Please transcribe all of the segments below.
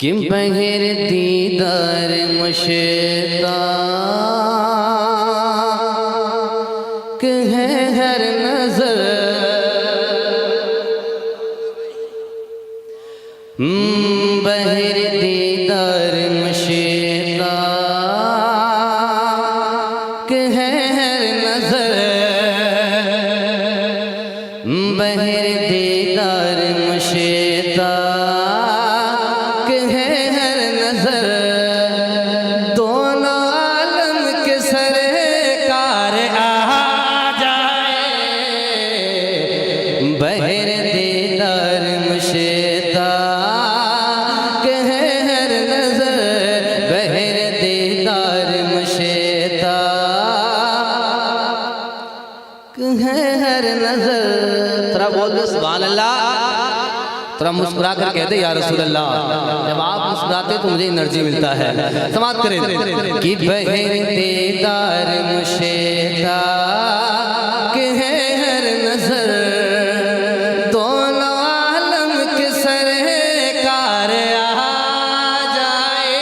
कि बगैर दीदार मुश्ताक है हर नजर, बगैर दीदार मुश्ताक है हर नजर, बगैर दीदार मुश्ताक है हर नजर। दोनों आलम के सरकार आ जाए, बगैर दीदार मुश्ताक है हर नजर, बगैर दीदार मुश्ताक है हर नजर। थोड़ा बोल दो सुभान अल्लाह, थोड़ा मुस्कुरा कर कहते या रसूल अल्लाह। जब आप मुस्कुराते तो मुझे एनर्जी मिलता है। समाप्त करें कि बगैर दीदार मुश्ताक है हर नजर, दोनों आलम के सरकार आ जाए,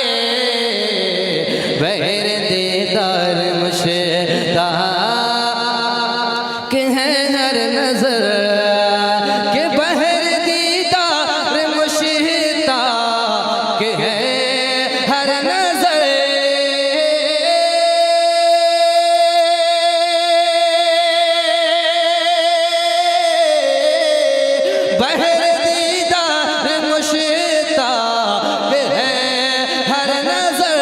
बगैर दीदार मुश्ताक है हर नजर, के बगैर दीदार मुश्ताक है हर नजर। बगैर दीदार मुश्ताक है हर नजर,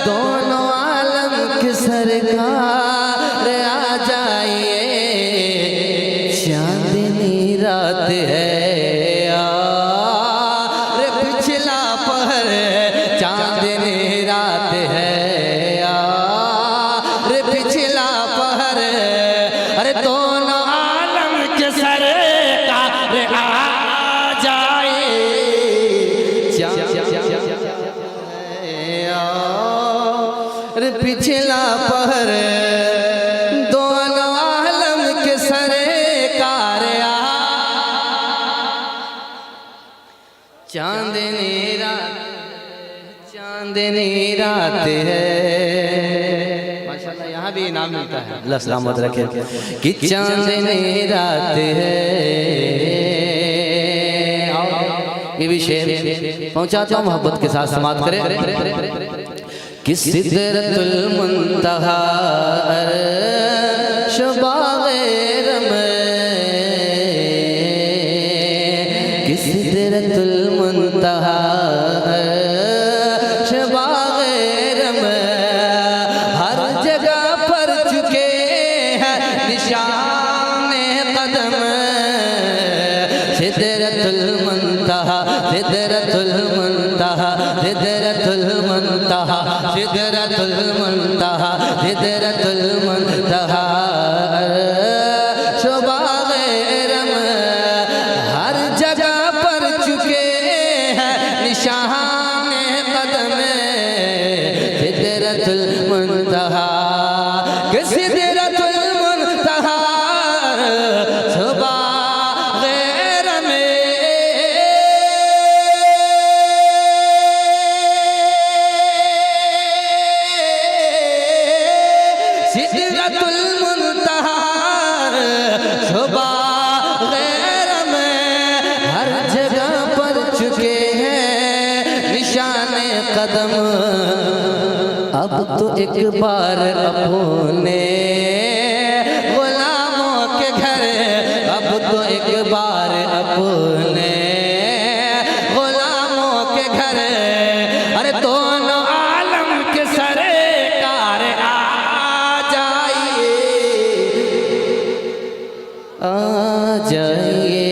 दोनों आलम की सरकार आ जाइए। चांदनी रात है यार, पिछला पहर, चांदनी रात है यार, पिछला पहर। अरे दोनों आलम के सरकार आ जाए, यार पिछला पहर, दोनों आलम के सरकार आ। चांदनी रात, चांदनी रात है, माशाल्लाह यहाँ भी इनाम मिलता है, अल्लाह सलामत रखे। कि चांदनी रात है, ये भी शेर पहुंचाता हूँ मोहब्बत के साथ, समाप्त करें कि सिदरतुल मुंतहा अर्श बाग़े रमे, कि सिदरतुल मुंतहा अर्श बाग़े रमे, हर जगह पर चुके हैं निशाने कदम। सिदरतुल मुंतहा, सिदरतुल मुंतहा, सिदरतुल मुंतहा, सिदरतुल मुंतहा, सिदरतुल मुंतहा अर्श बाग़े रमे, हर जगह पर चुके हैं निशाने कदम। सिदरतुल मुंतहा, कि सिदरतुल मुंतहा अर्श बाग़े रमे, सिदरतुल मुंतहा अर्श बाग़े रमे, हर जगह पर चुके हैं निशाने कदम। अब तो एक बार अपने गुलामों के घर, अब तो एक बार अपने गुलामों के घर। अरे दोनों आलम के सरकार आ जाइए, आ जाइए,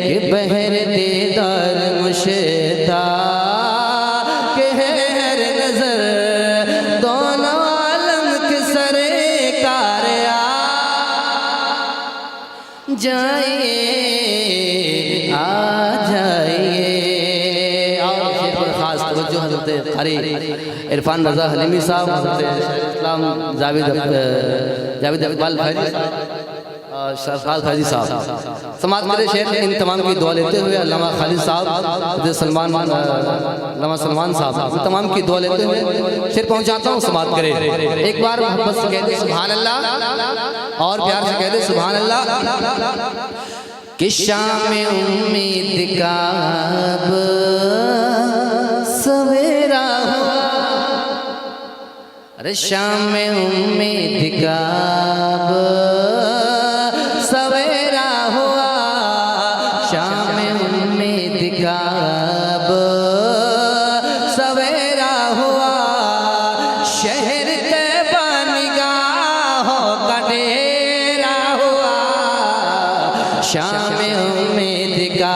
कि बगैर दीदार मुश्ताक है हर नजर, दोनों आलम के सरकार आ जाइए, आ जाइए। और शेर पर खास तवज्जो हज़रत क़ारी इरफान रज़ा हलीमी साहब, हज़रत इस्लाम जावेद इकबाल फैज़ी साहब सरफराज हाजी साहब समाज मेरे शेख इन तमाम की दुआ लेते हुए अल्लामा खालिद साहब सलमान अल्लामा सलमान साहब इन तमाम की दुआ लेते हुए शेर पहुंचाता हूँ। समाज करे एक बार मोहब्बत से कहते सुभान अल्लाह और प्यार से कहते सुभान अल्लाह। कि शाम उम्मीद का अब सवेरा हुआ, अरे शाम उम्मीद का अब सवेरा हुआ, शाम उम्मीद का अब सवेरा हुआ, शहर तैबा निगाहों का डेरा हुआ, शाम उम्मीद का,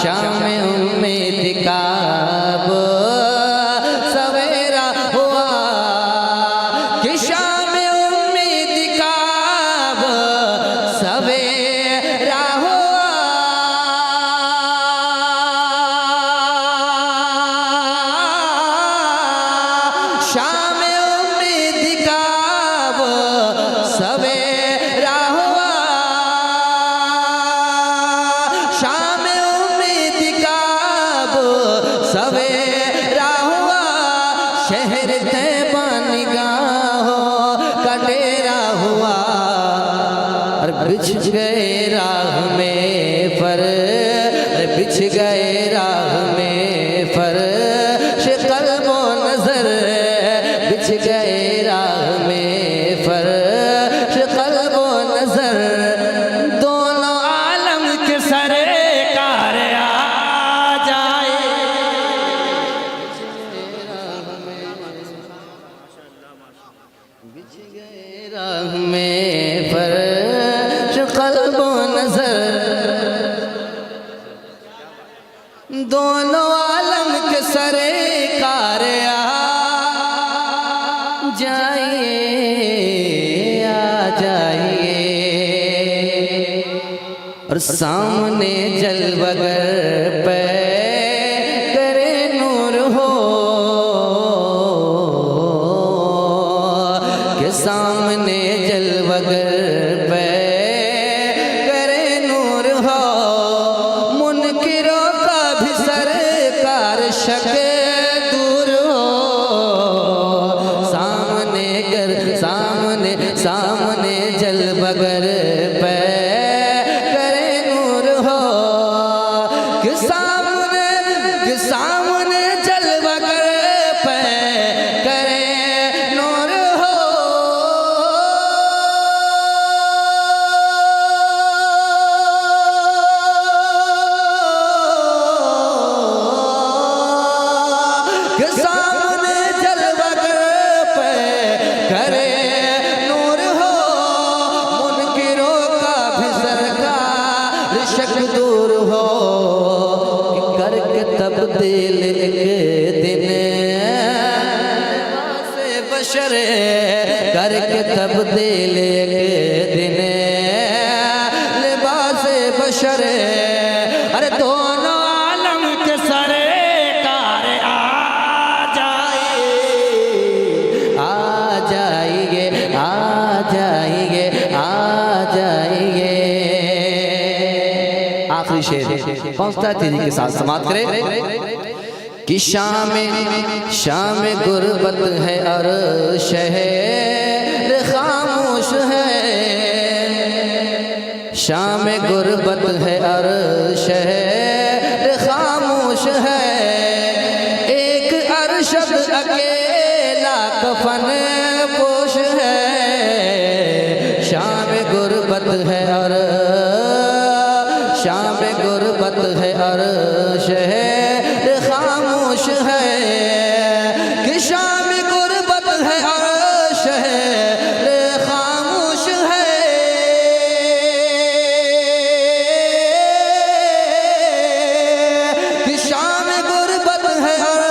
शाम उम्मीद का अब सवेरा हुआ, कि शाम उम्मीद का अब सवेरा हुआ, शाम उम्मीद का अब सवेरा हुआ, शाम उम्मीद का अब सवेरा हुआ, शहर तैबा निगाहों का डेरा हुआ, और बिछ गए राह में पर, बिछ गए राह में पर कल्बो नजर, बिछ गए राह में पर कल्बो नजर, दोनों आलम के सरकार आ जाए, बिछ गए राह में पर कल्बो नजर, दोनों आलम के सरकार आ जाइए, आ जाइए, और सामने जलवगर पे करे नूर हो, के सामने जलवगर पे करे नूर हो, मुनकिरों का भी सरकार शक दूर हो, सामने कर, सामने सामने जलवगर पे करे नूर हो, कि सामने जलवगर पे करे नूर हो, कि सामने जलवगर पे करे नूर हो, मुनकिरों का भी सरकार शक दूर हो, कि करके तब्दील एक दिन से बशर, करके तब्दील एक दिन लिबास बशर, अरे दोनों आलम के सरकार आ जाइए, आ जाइए, आ जाइए, आ जाइए। आखिरी शेर पहुंचता तेजी के साथ समाप्त करें। कि शाम गुर्बत है और शहर खामोश है, शाम गुर्बत है और शहर खामोश है, एक अरशद अकेला कफन पोश है, शाम गुर्बत है और, शाम गुर्बत है और शहर खामोश है, कि शाम गुर्बत है और शहर खामोश है, कि शाम गुर्बत है और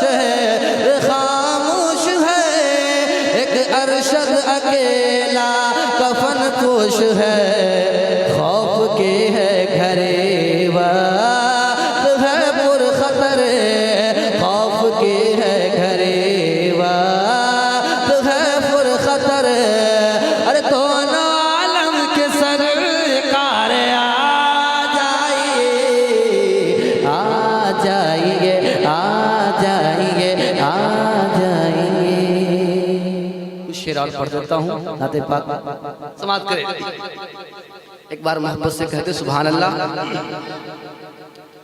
शहर खामोश है, एक अरशद अकेला कफन पोश है, खौफ के है घरे वक्त है पुरखतर, खौफ के है घरे वक्त है पुरखतर, अरे दोनों आलम के सर जाएंगे, आ जाएंगे। कुछ शेर और पढ़ देता हूँ, नाते पाक समाप्त करें। एक बार मोहब्बत से कहते सुभान अल्लाह।